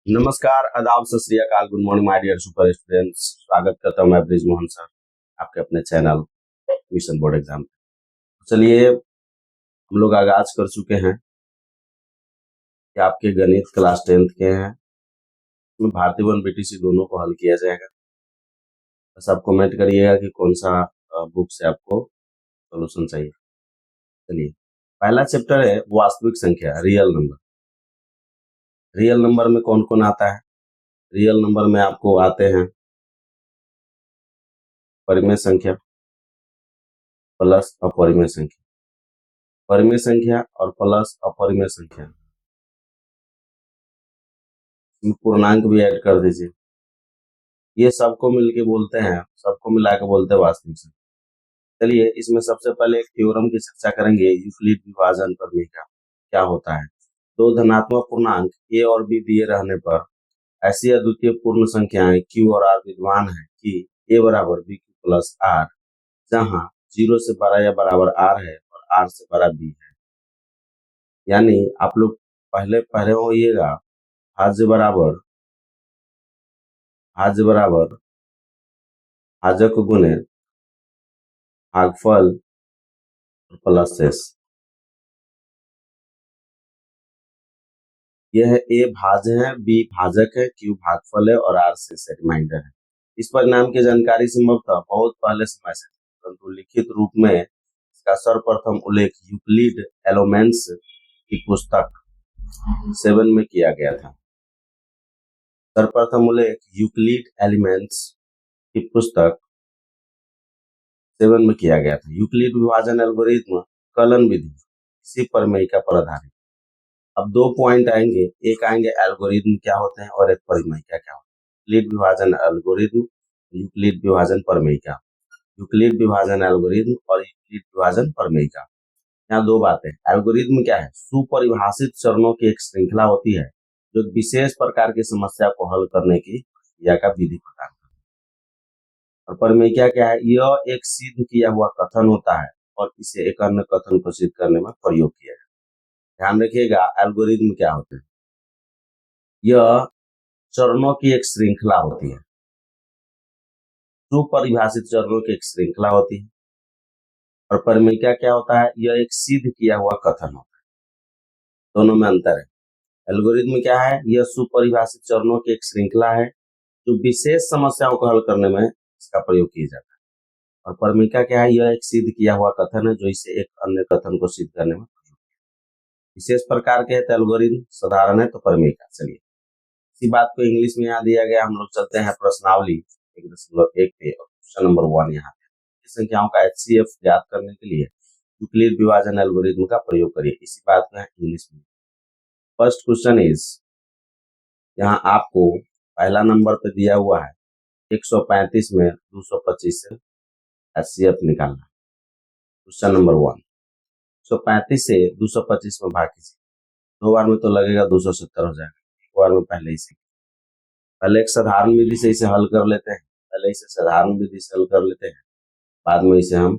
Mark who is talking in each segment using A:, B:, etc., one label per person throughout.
A: नमस्कार, आदाब, सत श्री अकाल, good morning my dear super students. स्वागत करता हूं मैं ब्रिज मोहन सर आपके अपने चैनल मिशन बोर्ड एग्जाम। चलिए हम लोग आगाज कर चुके हैं कि आपके गणित क्लास 10th के हैं। इसमें भारतीय वन बीटीसी दोनों को हल किया जाएगा। बस आप कमेंट करिएगा कि कौन सा बुक से आपको सोल्यूशन चाहिए। चलिए पहला चैप्टर है वास्तविक संख्या, रियल नंबर। रियल नंबर में कौन कौन आता है? रियल नंबर में आपको आते हैं परिमेय संख्या प्लस अपरिमेय संख्या, परिमेय संख्या और प्लस अपरिमेय संख्या, पूर्णांक भी ऐड कर दीजिए। ये सबको मिलके बोलते हैं, सबको मिला के बोलते हैं वास्तविक संख्या। चलिए इसमें सबसे पहले एक थ्योरम की चर्चा करेंगे, यूक्लिड विभाजन प्रमेय का। क्या होता है? दो धनात्मक पूर्णांक ए और बी दिए रहने पर ऐसी अद्वितीय पूर्ण संख्याएं क्यू और आर विद्यमान है कि ए बराबर बी क्यू प्लस आर, जहां 0 से बड़ा या बराबर आर है और आर से बड़ा बी है। यानी आप लोग पहले पहले होइएगा भाज्य बराबर भाजक गुने भागफल प्लस शेष। यह ए भाज्य है, बी भाजक है, क्यू भागफल है और आर शेष रिमाइंडर है। इस परिणाम की जानकारी संभवतः बहुत पहले समय से, परंतु लिखित रूप में इसका सर्वप्रथम उल्लेख यूक्लिड एलिमेंट्स की पुस्तक 7 में किया गया था। सर्वप्रथम उल्लेख यूक्लिड एलिमेंट्स की पुस्तक 7 में किया गया था। यूक्लिड विभाजन एल्गोरिथ्म कलन विधि इसी प्रमेयिका पर आधारित। अब दो पॉइंट आएंगे, एक आएंगे एल्गोरिथ्म क्या होते हैं और एक परिमेयिका क्या होते हैं। यूक्लिड विभाजन एल्गोरिथ्म, यूक्लिड विभाजन प्रमेयिका। यूक्लिड विभाजन एल्गोरिथ्म और यूक्लिड विभाजन प्रमेयिका, यहाँ दो बातें। एल्गोरिथ्म क्या है? सुपरिभाषित चरणों की एक श्रृंखला होती है जो विशेष प्रकार की समस्या को हल करने की क्रिया का विधि प्रदान करती है। और प्रमेयिका क्या है? यह एक सिद्ध किया हुआ कथन होता है और इसे एक अन्य कथन को सिद्ध करने में प्रयोग किया जाता है। ध्यान रखिएगा, एल्गोरिथ्म क्या होते हैं? यह चरणों की एक श्रृंखला होती है, सुपरिभाषित चरणों की एक श्रृंखला होती है। और परिमेयिका क्या होता है? यह एक सिद्ध किया हुआ कथन होता है। दोनों में अंतर है। एल्गोरिथ्म क्या है? यह सुपरिभाषित चरणों की एक श्रृंखला है जो विशेष समस्याओं को हल करने में इसका प्रयोग किया जाता है। और परिमेयिका क्या है? यह एक सिद्ध किया हुआ कथन है जो इसे एक अन्य कथन को सिद्ध करने में प्रयोग किया है। विशेष प्रकार के है तो एल्गोरिथ्म, साधारण है तो परिमेयिका। चलिए इसी बात को इंग्लिश में यहाँ दिया गया। हम लोग चलते हैं प्रश्नावली 1.1 पे, क्वेश्चन नंबर 1। यहाँ पे संख्याओं का HCF ज्ञात करने के लिए यूक्लिड विभाजन एल्गोरिथ्म का प्रयोग करिए। इसी बात को इंग्लिश में। फर्स्ट क्वेश्चन इज, यहाँ आपको पहला नंबर पे दिया हुआ है 135 में 225 से HCF निकालना। क्वेश्चन नंबर 1, 135 से 225 में भाग कीजिए। दो बार में तो लगेगा 270 हो जाएगा, एक बार में पहले ही पहले एक साधारण विधि से इसे हल कर लेते हैं। पहले इसे साधारण विधि से हल कर लेते हैं, बाद में इसे हम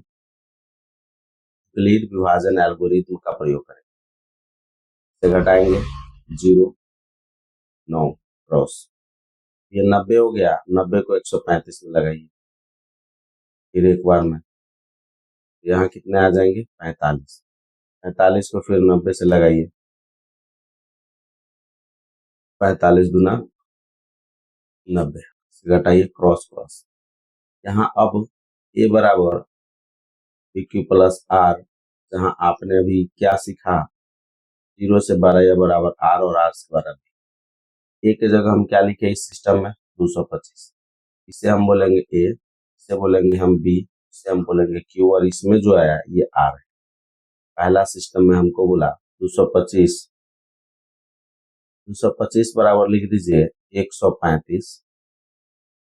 A: यूक्लिड विभाजन एल्गोरिथ्म का प्रयोग करेंगे। इसे घटाएंगे 0, 9 क्रॉस, ये 90 हो गया। 90 को 135 में लगाइए, फिर एक बार में यहाँ कितने आ जाएंगे? 45। 45 को फिर 90 से लगाइए, 45 दूना 90, घटाइए क्रॉस क्रॉस। यहाँ अब ए बराबर पी क्यू प्लस आर, जहाँ आपने अभी क्या सीखा? 0 से बड़ा या बराबर आर और आर से बड़ा बी। ए की जगह हम क्या लिखे इस सिस्टम में? 225। इसे हम बोलेंगे ए, इसे बोलेंगे हम बी, इसे हम बोलेंगे क्यू, और इसमें जो आया ये आर है। पहला सिस्टम में हमको बोला 225, 225 बराबर लिख दीजिए 135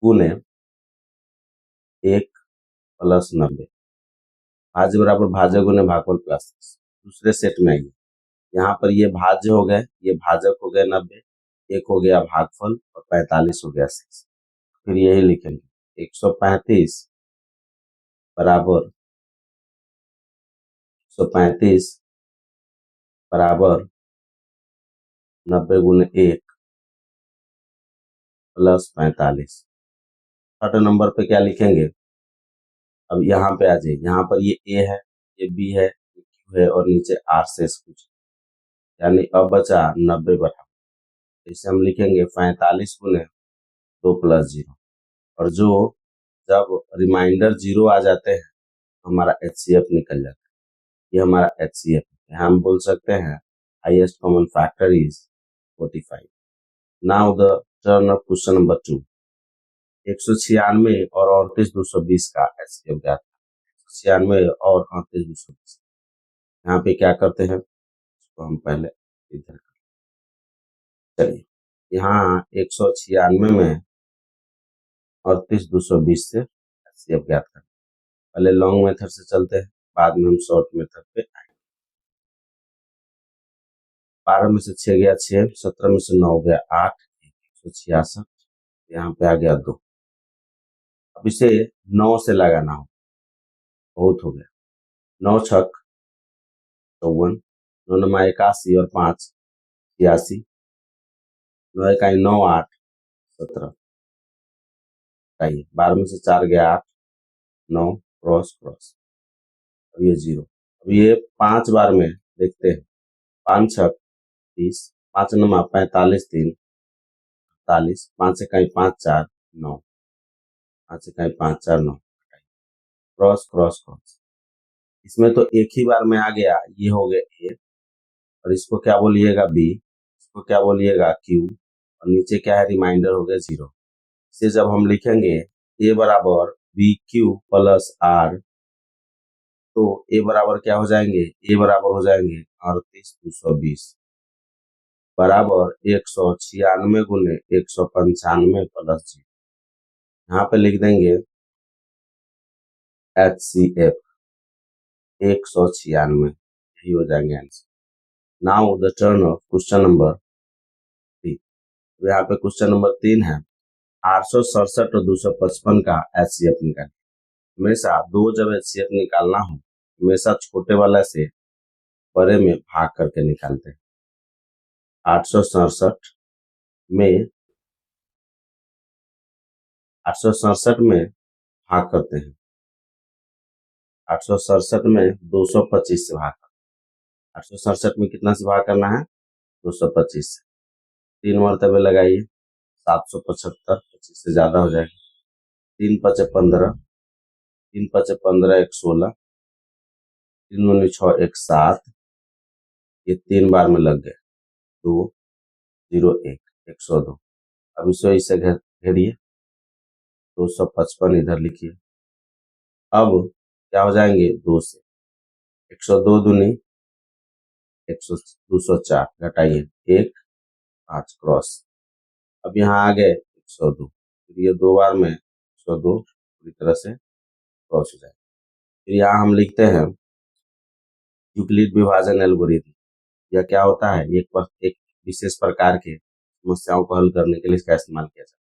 A: गुने 1 प्लस 90, भाज्य बराबर भाज्य गुने भागफल प्लस। दूसरे सेट में आइए, यहाँ पर ये भाज्य हो गए, ये भाजक हो गए 90, एक हो गया भागफल और 45 हो गया शेष। फिर यही लिखेंगे 135 बराबर 135 बराबर 90 गुने 1 प्लस 45। थर्ड नंबर पे क्या लिखेंगे, अब यहाँ पे आ जाइए, यहाँ पर ये ए है, ये बी है, ये क्यू है और नीचे आर से कुछ, यानी अब बचा 90 बराबर। इसे हम लिखेंगे 45 गुने 2 + 0, और जो जब रिमाइंडर 0 आ जाते हैं हमारा HCF निकल जाता है। ये हमारा HCF है। हम बोल सकते हैं highest common factor is 45। Now the turn off question number 2। 196 और 38,220 का HCF ज्ञात। 196 और 38,220, यहाँ पे क्या करते हैं, इसको हम पहले इधर चलिए, यहाँ 196 में 38,220 से HCF ज्ञात करें। पहले लॉन्ग मेथड से चलते हैं, बाद में हम शॉर्ट मेथड पे आएंगे। 12 में से 6 गया 6, 17 में से 9 गया 8, 166, यहाँ पे आ गया 2। अब इसे 9 से लगाना हो, बहुत हो गया, 9 छक 54, 9 नमा 81 और 5 86, 9 इकाई 9 8 17, 12 में से 4 गया 8, 9 क्रॉस क्रॉस, अब ये 0। अब ये 5 बार में देखते हैं, 5 छक 30, 5 नमा 45 3 48, 5 इकाई 5 4 9, 5 इकाई 5 4 9, क्रॉस क्रॉस क्रॉस। इसमें तो एक ही बार में आ गया, ये हो गया ए, और इसको क्या बोलिएगा बी, इसको क्या बोलिएगा क्यू, और नीचे क्या है रिमाइंडर हो गया 0। इसे जब हम लिखेंगे ए बराबर बी क्यू प्लस आर, तो ए बराबर क्या हो जाएंगे, ए बराबर हो जाएंगे 38,220 बराबर 196 गुने 195 प्लस 0। यहाँ पे लिख देंगे HCF 196, यही हो जाएंगे answer. Now the turn off question number 3। यहाँ पे क्वेश्चन नंबर 3 है, 867 और 255 का HCF निकालिए। हमेशा दो जब HCF निकालना हो, हमेशा छोटे वाला से बड़े में भाग करके निकालते हैं। 867 में 867 में भाग करते हैं, 867 में 225 से भाग करते हैं। 867 में कितना से भाग करना है, 225 से। 3 मरतबे लगाइए, 775, 25 से ज्यादा हो जाएगा। 3 × 5 = 15, 3 × 5 = 15, 1 16, 3 दूनी 6 1 7, ये 3 बार में लग गए, 2 0 1 102। अब इसे इसे घेरिए, 255 इधर लिखिए। अब क्या हो जाएंगे, 2 से 102 दूनी 204, घटाइए 1 5 क्रॉस। अब यहाँ आ गए 102, फिर ये 2 बार में 102 पूरी तरह से क्रॉस हो जाएगा। फिर यहाँ हम लिखते हैं यूक्लिड विभाजन एल्गोरिथम। यह क्या होता है, एक विशेष प्रकार के समस्याओं को हल करने के लिए इसका इस्तेमाल किया जाता है।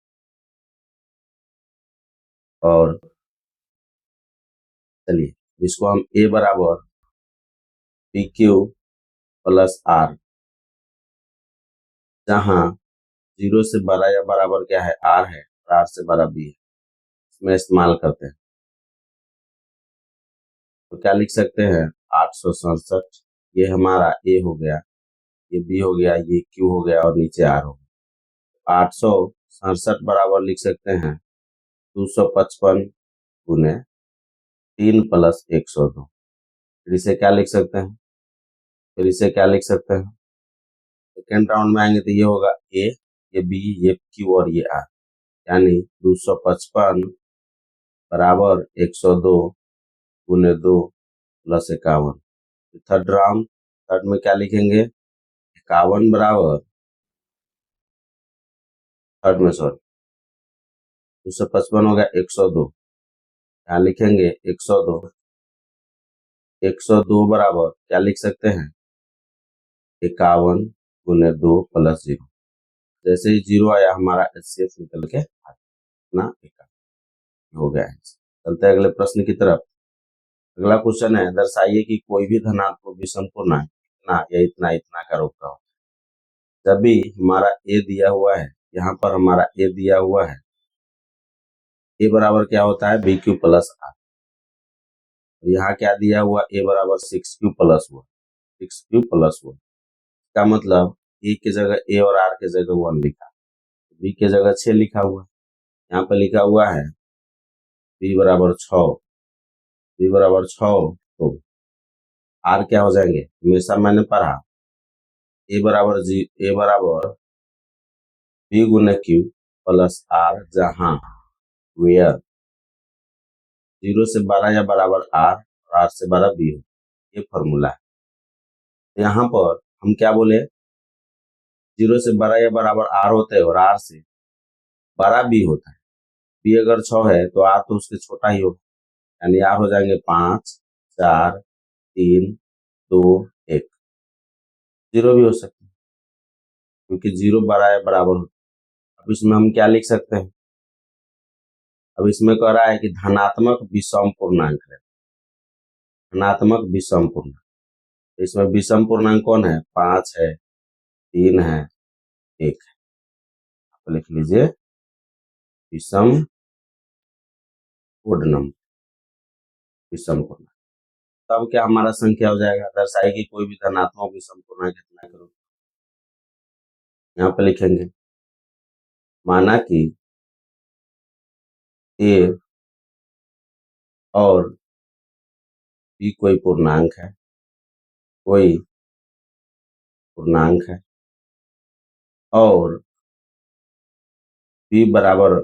A: और चलिए इसको हम ए बराबर पी क्यू प्लस आर, जहाँ 0 से बड़ा या बराबर क्या है, आर है, और आर से बड़ा बी है, इसमें इस्तेमाल करते हैं। तो क्या लिख सकते हैं, 867, ये हमारा ए हो गया, ये बी हो गया, ये क्यू हो गया और नीचे आर हो गया। 867 बराबर लिख सकते हैं 255 गुने 3 + 102। फिर इसे क्या लिख सकते हैं, फिर इसे क्या लिख सकते हैं, सेकेंड राउंड में आएंगे तो ये होगा ए, ये बी, ये क्यू और ये आर, यानी 255 बराबर 102 गुने 2 + 51। थर्ड राउंड, थर्ड में क्या लिखेंगे, 51 बराबर, थर्ड में सॉरी 255 हो गया 102, यहाँ लिखेंगे 102, 102 बराबर क्या लिख सकते हैं, 51 गुने 2 + 0। जैसे ही 0 आया हमारा HCF निकल के ना 51 हो गया है। चलते हैं अगले प्रश्न की तरफ। अगला क्वेश्चन है, दर्शाइए कि कोई भी धनात्मक विषम पूर्णांक इतना या इतना इतना का रूप का हो। जब भी हमारा ए दिया हुआ है, यहाँ पर हमारा ए दिया हुआ है, ए बराबर क्या होता है बी क्यू प्लस आर। यहाँ क्या दिया हुआ, ए बराबर 6 क्यू प्लस 1, 6 क्यू प्लस 1। इसका मतलब ए की जगह ए और आर की जगह 1 लिखा, बी की जगह 6 लिखा हुआ है। यहाँ पे लिखा हुआ है बी बराबर 6, बी बराबर 6, तो आर क्या हो जाएंगे, हमेशा मैंने पढ़ा ए बराबर बी गुने क्यू प्लस आर, जहां वेयर 0 से 12 या बराबर आर और आर से 12 बी हो, ये फॉर्मूला है। तो यहाँ पर हम क्या बोले, 0 से 12 या बराबर आर होते हैं और आर से 12 बी होता है। बी अगर 6 है तो आर तो उसके छोटा ही होगा, यानी आर हो जाएंगे 5, 4, 3, 2, 1। 0 भी हो सकता है क्योंकि 0 12 या बराबर होता है। अब इसमें हम क्या लिख सकते हैं, अब इसमें कह रहा है कि धनात्मक विषम पूर्णांक है, धनात्मक विषम पूर्णांक। तो इसमें विषम पूर्णांक कौन है, 5 है, 3 है, 1 है। आप लिख लीजिए विषम पूर्ण नंबर, विषम पूर्णांक। तब क्या हमारा संख्या हो जाएगा, दर्शाएगी कोई भी धनात्मक विषम पूर्णांक कितना करो, यहाँ पे लिखेंगे माना कि ए और बी कोई पूर्णांक है, कोई पूर्णांक है और बी बराबर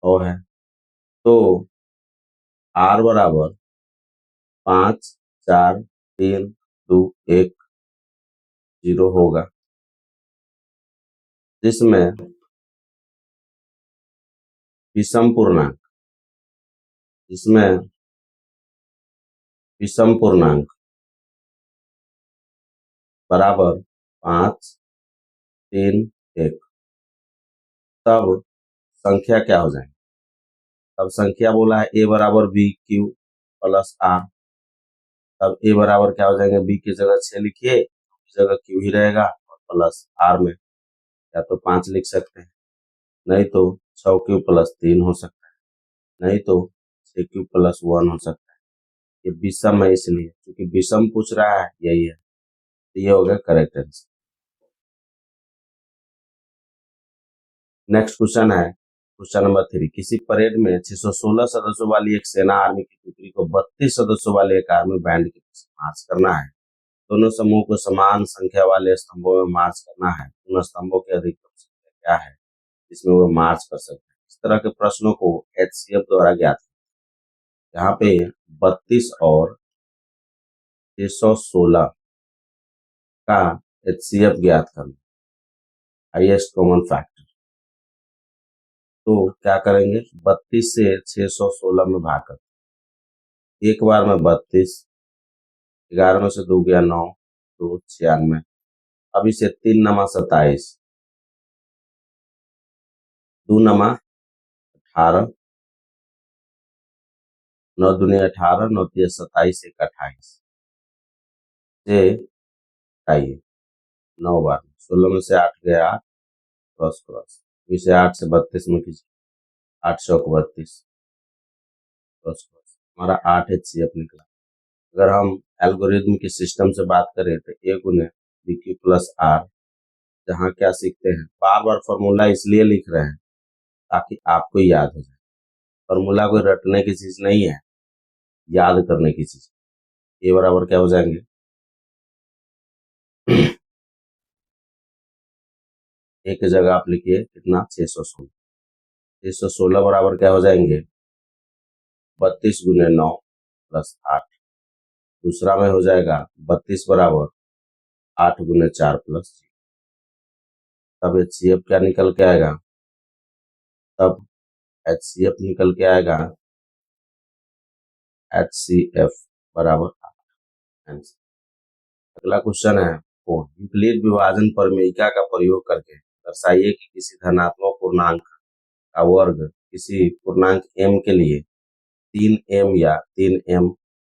A: 100 है, तो आर बराबर 5, 4, 3, 2, 1, 0 होगा, जिसमें विषम पूर्णांक, इसमें विषम पूर्णांक बराबर 5, 3, 1। तब संख्या क्या हो जाएगी, तब संख्या बोला है ए बराबर बी क्यू प्लस आर। तब ए बराबर क्या हो जाएंगे, बी की जगह 6 लिखिए, जगह क्यू ही रहेगा और प्लस आर में या तो 5 लिख सकते हैं, नहीं तो 6 क्यू प्लस 3 हो सकता है, नहीं तो 6 क्यू प्लस 1 हो सकता है। ये विषम है इसलिए, क्योंकि विषम पूछ रहा है, यही है। तो ये हो गया करेक्ट आंसर। नेक्स्ट क्वेश्चन है क्वेश्चन नंबर 3। किसी परेड में 616 सदस्यों वाली एक सेना आर्मी की टुकड़ी को 32 सदस्यों वाले एक आर्मी बैंड के पीछे मार्च करना है। दोनों समूह को समान संख्या वाले स्तंभों में मार्च करना है। उन स्तंभों की अधिकतम संख्या क्या है जिसमें वो मार्च कर सकते हैं। इस तरह के प्रश्नों को HCF द्वारा ज्ञात किया। यहाँ पे 32 और 616 का HCF ज्ञात करना, हाईएस्ट कॉमन फैक्टर। तो क्या करेंगे, 32 से 616 में भाग कर, एक बार में 32, 11 में से 2 गया 9, 2 96। अब इसे 3 नमा 27, 2 नमा 18, 9 दूनी 18, 9 तिया 27, 1 28 से हटाइए 9 बार, 16 में से 8 गया 8, क्रॉस क्रॉस, इसे 8 से 32 में कीजिए, 8 सौ 32, क्रॉस क्रॉस, हमारा 8 HCF निकला। अगर हम एल्गोरिथम के सिस्टम से बात करें तो ए गुने बी क्यू प्लस आर, जहाँ क्या सीखते हैं, बार बार फॉर्मूला इसलिए लिख रहे हैं ताकि आपको याद हो जाए। फॉर्मूला कोई रटने की चीज नहीं है, याद करने की चीज। ए बराबर क्या हो जाएंगे, ए की जगह आप लिखिए कितना 616, 616 बराबर क्या हो जाएंगे 32 गुने 9 प्लस 8। दूसरा में हो जाएगा 32 बराबर 8 गुने 4 प्लस, तब HCF क्या निकल के आएगा, तब HCF निकल के आएगा HCF बराबर 8। अगला क्वेश्चन है वो यूक्लिड विभाजन प्रमेयिका का प्रयोग करके दर्शाइए कि किसी धनात्मक पूर्णांक का वर्ग किसी पूर्णांक m के लिए 3m या 3m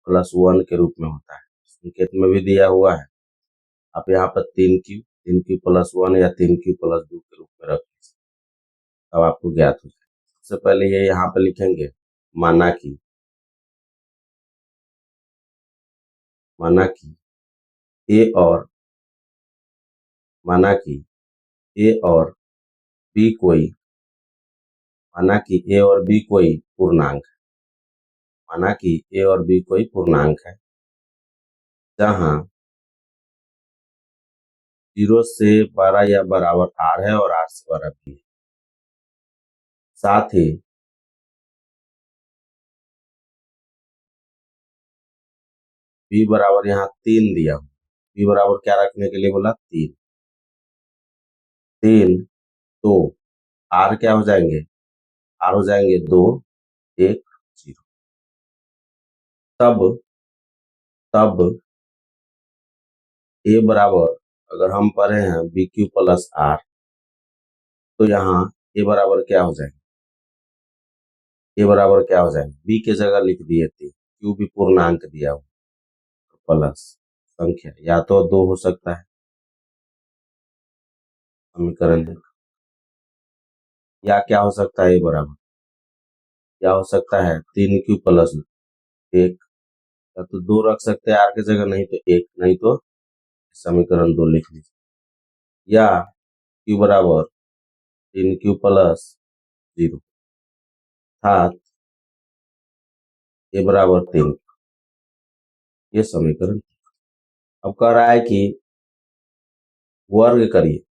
A: प्लस 1 के रूप में होता है। संकेत में भी दिया हुआ है, आप यहाँ पर 3q 3q+1 या 3q+2 के रूप में रख लीजिए, अब आपको ज्ञात हो जाए। सबसे पहले ये यहाँ पे लिखेंगे माना कि ए और माना कि ए और बी कोई माना कि ए और बी कोई पूर्णांक है, माना कि ए और बी कोई पूर्णांक है, जहां 0 से 12 या बराबर आर है और आर से बड़ा बी है। साथ ही बी बराबर यहाँ 3 दिया हुआ, बी बराबर क्या रखने के लिए बोला 3, 3 तो आर क्या हो जाएंगे, आर हो जाएंगे 2 1 0। तब तब ए बराबर अगर हम पढ़े हैं BQ+R, तो यहाँ ए बराबर क्या हो जाएगा, ए बराबर क्या हो जाएगा, बी के जगह लिख दिए थे, क्यू भी पूर्णांक दिया हुआ, प्लस संख्या या तो 2 हो सकता है समीकरण है, या क्या हो सकता है ए बराबर, क्या हो सकता है 3q+1, या तो 2 रख सकते हैं आर के जगह, नहीं तो 1, नहीं तो समीकरण 2 लिख लीजिए, या q बराबर 3q+0 अर्थात ए बराबर 3, ये समीकरण। अब कह रहा है कि वर्ग करिए,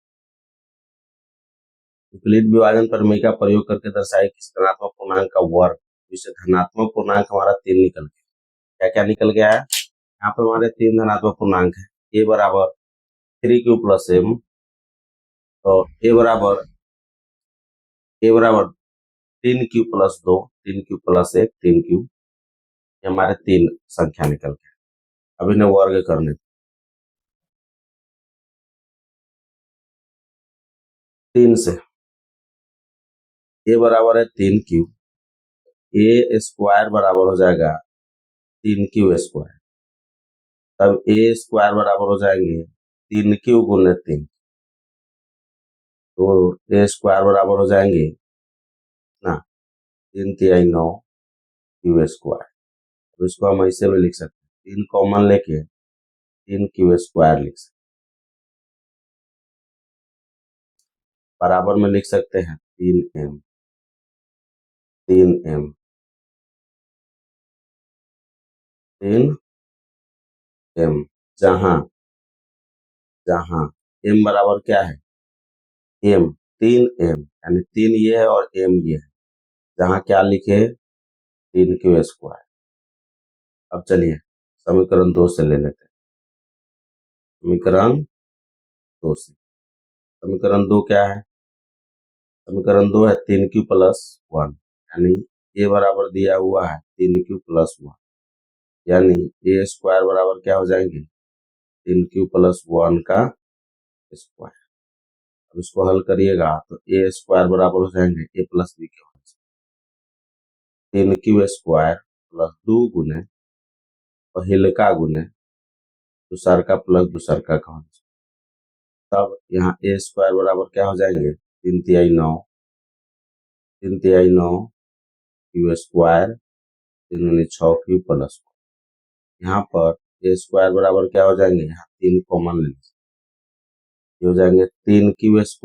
A: यूक्लिड विभाजन प्रमेय का प्रयोग करके दर्शाए कि धनात्मक पूर्णांक का वर्ग, जिससे धनात्मक पूर्णांक हमारा 3 निकल गया। क्या क्या निकल गया है, यहाँ पे हमारे 3 धनात्मक पूर्णांक है, ए बराबर 3q+m, तो ए बराबर 3q+2, 3q+1, 3q, ये हमारे 3 संख्या निकल गया। अब इन्हें वर्ग करने, 3 से ए बराबर है 3q, ए स्क्वायर बराबर हो जाएगा 3q², तब ए स्क्वायर बराबर हो जाएंगे 3q×3, तो ए स्क्वायर बराबर हो जाएंगे ना 3×3 = 9 q²। तो इसको हम ऐसे भी लिख सकते हैं, 3 कॉमन लेके 3q² लिख सकते, बराबर में लिख सकते हैं 3m, 3m, 3m, जहां जहां m बराबर क्या है, m, 3m, यानी 3 ये है और m ये है, जहां क्या लिखे 3q²। अब चलिए समीकरण 2 से ले लेते हैं, समीकरण 2 से, समीकरण 2 क्या है, समीकरण 2 है 3q+1, यानी ए बराबर दिया हुआ है 3q+1, यानी ए स्क्वायर बराबर क्या हो जाएंगे 3q+1 का स्क्वायर। अब इसको हल करिएगा तो ए स्क्वायर बराबर हो जाएंगे a+b के, 3q² + 2 गुने पहले का गुने दूसर का प्लस दूसर का होना चाहिए, तब यहाँ ए स्क्वायर बराबर क्या हो जाएंगे 3×3 = 9, 3×3 = 9 q², 3×6 q+1, यहाँ पर ए स्क्वायर बराबर क्या हो जाएंगे, यहाँ 3 कॉमन ले लीजिए, ये हो जाएंगे 3q² +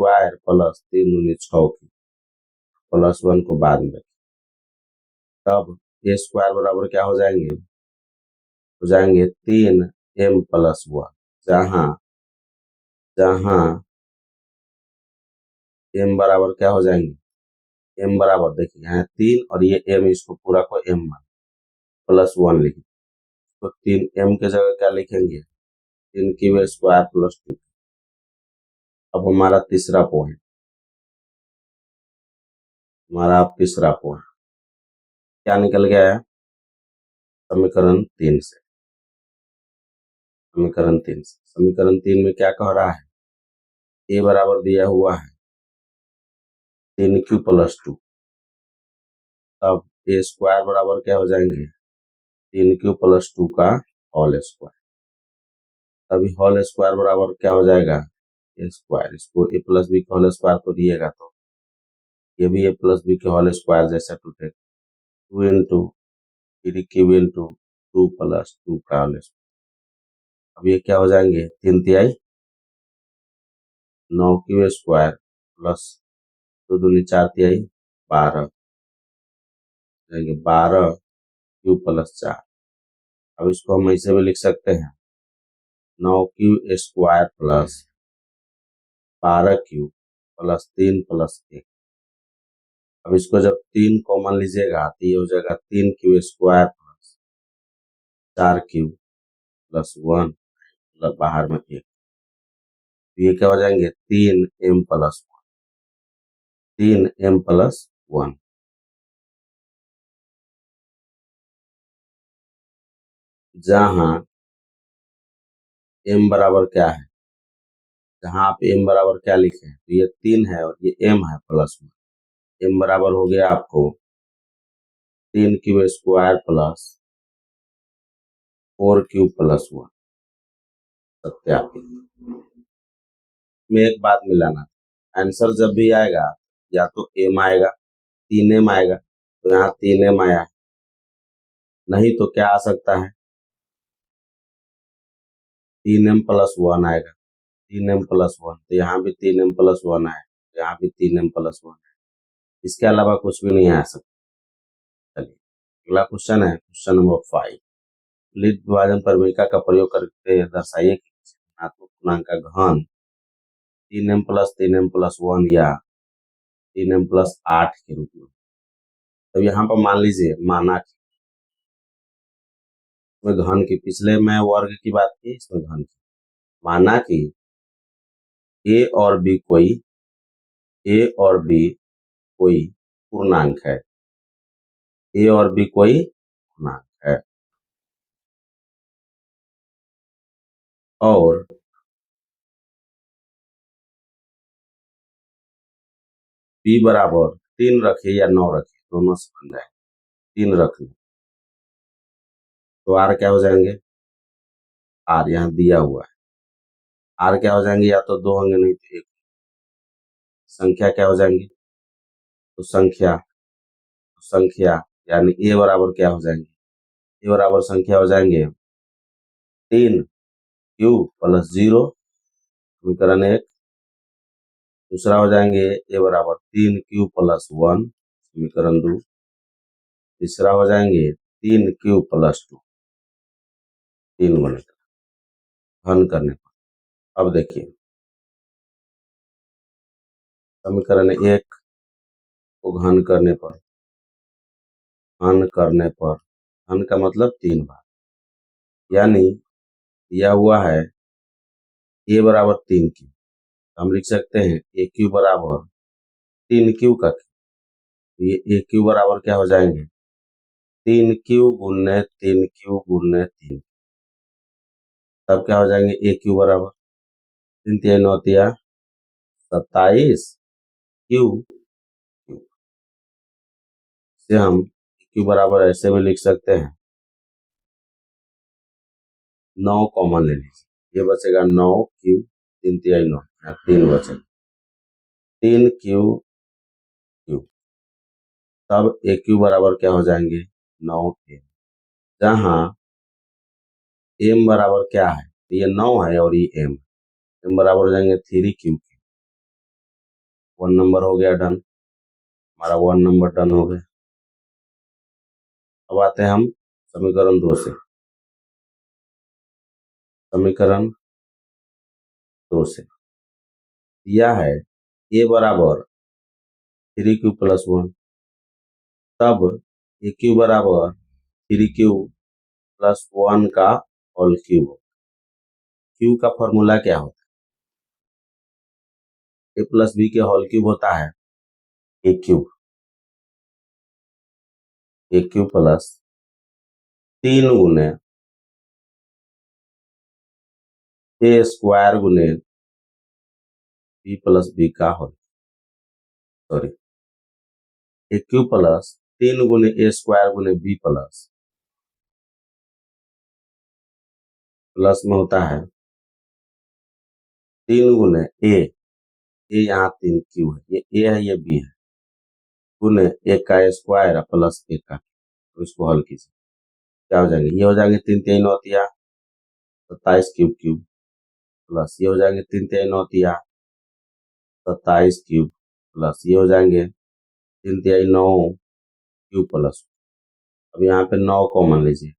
A: 3×6 +1 को बाद में, तब ए स्क्वायर बराबर क्या हो जाएंगे, 3m+1, जहां जहां m बराबर क्या हो जाएंगे, m बराबर देखिए यहाँ 3 और ये m, इसको पूरा को m +1 लिखिए, तो 3m के जगह क्या लिखेंगे 3q² + 2। अब हमारा तीसरा पॉइंट, क्या निकल गया है, समीकरण 3 से, समीकरण 3 में क्या कह रहा है, ए बराबर दिया हुआ है 3q+2, तब ए स्क्वायर बराबर क्या हो जाएंगे 3q+2 का होल स्क्वायर, तभी होल स्क्वायर बराबर क्या हो जाएगा ए स्क्वायर, इसको ए प्लस बी के होल स्क्वायर को दिएगा तो ये भी ए प्लस बी के होल स्क्वायर जैसा टूटेगा, 2 इंटू 3 क्यूब इंटू 2 प्लस 2 का होल स्क्वायर। अब ये क्या हो जाएंगे, 3 तिहाई 9 क्यू स्क्वायर प्लस 2 दूनी 4 तिहाई 12 जाएंगे, 12 क्यू प्लस 4। अब इसको हम ऐसे भी लिख सकते हैं 9 Q square plus 12 Q plus 3 plus 1। अब इसको जब 3 कॉमन लीजिएगा तो ये हो जाएगा 3 Q square plus 4 Q plus 1 मतलब बाहर में 1। ये क्या हो जाएंगे 3m प्लस 1। जहां m बराबर क्या है, जहां आप m बराबर क्या लिखे हैं, तो ये 3 है और ये m है प्लस 1। m बराबर हो गया आपको 3 Q square plus 4 Q plus 1। सत्यापित में एक बात मिलाना, आंसर जब भी आएगा या तो m आएगा 3m आएगा, तो यहाँ 3m आया है, नहीं तो क्या आ सकता है 3m प्लस 1 आएगा, 3m प्लस 1, तो यहाँ भी 3m प्लस 1 आए, यहाँ भी 3m प्लस 1 है, इसके अलावा कुछ भी नहीं आ सकता। चलिए अगला क्वेश्चन है क्वेश्चन नंबर 5। लिट विभाजन परिमेयिका का प्रयोग करके दर्शाइए कि किसी धनात्मक पूर्णांक का घन 3m प्लस 1 या 3m प्लस 8 के रूप में। तो यहाँ पर मान लीजिए माना कि इसमें घन की, पिछले में वर्ग की बात की, इसमें घन की, माना कि ए और बी कोई पूर्णांक है, ए और बी कोई पूर्णांक है और बी बराबर 3 रखे या 9 रखे, दोनों से बन जाए, 3 रख लें तो आर क्या हो जाएंगे, आर यहाँ दिया हुआ है, आर क्या हो जाएंगे, या तो 2 होंगे नहीं तो 1। संख्या क्या हो जाएंगी, तो संख्या यानी ए बराबर क्या हो जाएंगे, ए बराबर संख्या हो जाएंगे 3 क्यू प्लस 0 समीकरण 1। दूसरा हो जाएंगे ए बराबर 3 क्यू प्लस 1 समीकरण 2। तीसरा हो जाएंगे 3 क्यू प्लस 2, 3 गुणे घन करने पर। अब देखिए समीकरण 1 को घन करने पर, घन का मतलब 3 बार, यानी दिया हुआ है ए बराबर 3 क्यू, हम लिख सकते हैं ए क्यू बराबर 3 क्यू का क्यू, ये ए क्यू बराबर क्या हो जाएंगे 3 क्यू गुने 3 क्यू गुने 3, तब क्या हो जाएंगे ए क्यू बराबर 3 3 9 27 क्यू, से हम क्यू बराबर ऐसे भी लिख सकते हैं 9 कॉमन ले लीजिए, ये बचेगा 9 क्यू 3 3 9, 3 बचेगा 3 क्यू क्यू, तब ए क्यू बराबर क्या हो जाएंगे 9 एम, जहां एम बराबर क्या है, ये 9 है और ये एम बराबर हो जाएंगे 3 क्यू क्यू। 1 नंबर हो गया डन, हमारा 1 नंबर डन हो गया। अब आते हैं हम समीकरण 2 से, समीकरण 2 से दिया है ए बराबर 3 क्यू प्लस 1, तब ए क्यू बराबर 3 क्यू प्लस 1 का होल क्यूब। क्यू का फॉर्मूला क्या होता है, ए प्लस बी के होल क्यूब होता है ए क्यूब, ए क्यूब प्लस 3 गुने ए स्क्वायर गुने बी प्लस बी का होल, सॉरी ए क्यूब प्लस 3 गुने ए स्क्वायर गुने बी प्लस में होता है 3 गुने ए यहाँ 3 क्यू है, ये ए है ये बी है, गुने एक का स्क्वायर प्लस एक का, तो इसको हल कीजिए क्या हो जाएंगे, ये हो जाएंगे 3×3 = 27 क्यूब क्यूब, प्लस ये हो जाएंगे 3×3 = 27 क्यूब, प्लस ये हो जाएंगे 3×9 क्यूब प्लस। अब यहाँ पे 9 कॉमन लीजिए,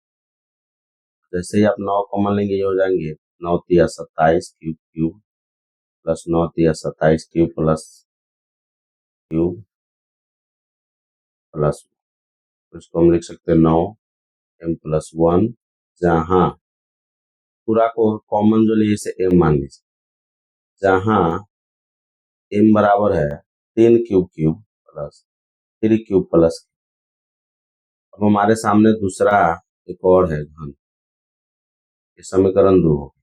A: जैसे ही आप 9 कॉमन लेंगे ये हो जाएंगे 9×3 = 27 cube cube, plus 9×3 = 27 cube plus cube plus, इसको हम लिख सकते हैं 9m+1, जहाँ पूरा को कॉमन जो लिए इसे m मान लीजिए, जहाँ m बराबर है 3 cube cube plus 3 cube plus. अब हमारे सामने दूसरा एक और है घन, ये समीकरण 2 हो।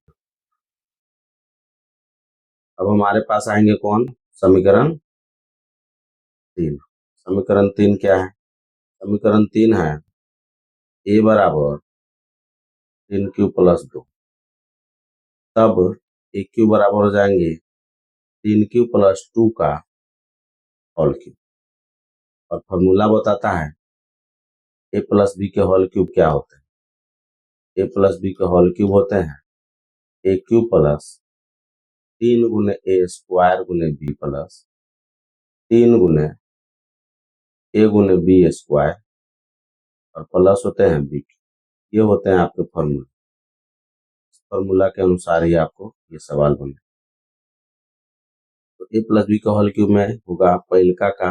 A: अब हमारे पास आएंगे कौन, समीकरण 3। समीकरण 3 क्या है, समीकरण 3 है a बराबर 3 क्यूब प्लस 2, तब a क्यूब बराबर हो जाएंगे 3 क्यूब प्लस 2 का होल क्यूब, और फॉर्मूला बताता है a प्लस बी के होल क्यूब क्या होते हैं, a प्लस बी के होल क्यूब होते हैं a क्यूब प्लस 3 गुने a स्क्वायर गुने b प्लस 3 गुने a गुने b स्क्वायर, और प्लस होते हैं b, ये होते हैं आपके फॉर्मूला। फॉर्मूला के अनुसार ही आपको ये सवाल बने। तो a प्लस बी का होल क्यूब में होगा पहिलका का,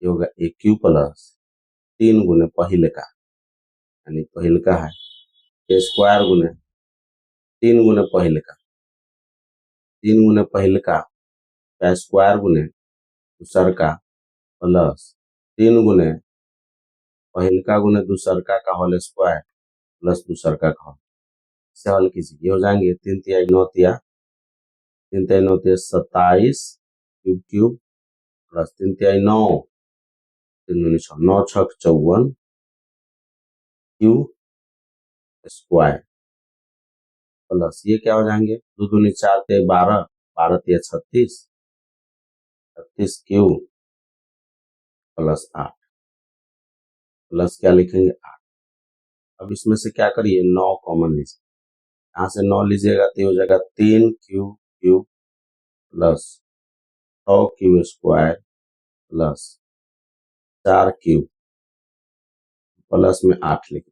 A: ये होगा a क्यूब प्लस 3 गुने पहले का, यानी पहिलका है a स्क्वायर गुने 3 गुने पहले का, 3 गुने पहले का स्क्वायर गुने दूसर का, प्लस 3 गुने पहिलका गुने दूसर का होल स्क्वायर प्लस दूसर का होल, इसे हल कीजिए, ये हो जाएंगे 3×3 = 27 cube cube plus 3×9 3×9 9 × 6 = 54 Q square, plus ये क्या हो जाएंगे 2×2 = 4 × 12 12×3 = 36 36 क्यू प्लस 8, प्लस क्या लिखेंगे 8। अब इसमें से क्या करिए 9 कॉमन लीजिए, यहाँ से 9 लीजिएगा तो हो जाएगा 3 Q cube plus 6 Q square plus 4 cube plus में 8 लिख,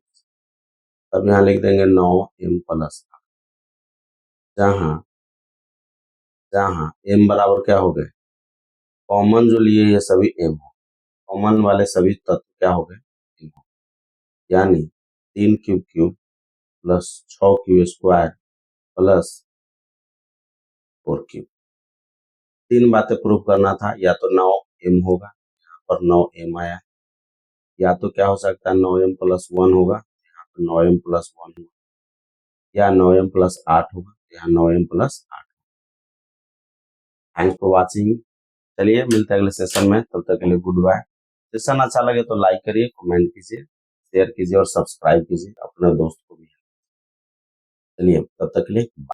A: तब यहाँ लिख देंगे 9m+8, जहाँ m बराबर क्या हो गए, कॉमन जो लिए ये सभी m हो, कॉमन वाले सभी तत्व क्या हो गए m हो, यानी 3 cube cube plus 6 Q square plus 4 cube. 3 बातें प्रूव करना था, या तो 9m होगा, यहाँ पर 9m आया, या तो क्या हो सकता है 9m+1 होगा, यहाँ पर 9m+1 होगा, या 9m+8 होगा, यहाँ 9m+8। थैंक्स फॉर वॉचिंग, चलिए मिलते हैं अगले सेशन में, तब तक के लिए गुड बाय। सेशन अच्छा लगे तो लाइक करिए, कमेंट कीजिए, शेयर कीजिए और सब्सक्राइब कीजिए अपने दोस्त को भी। चलिए तब तक के लिए।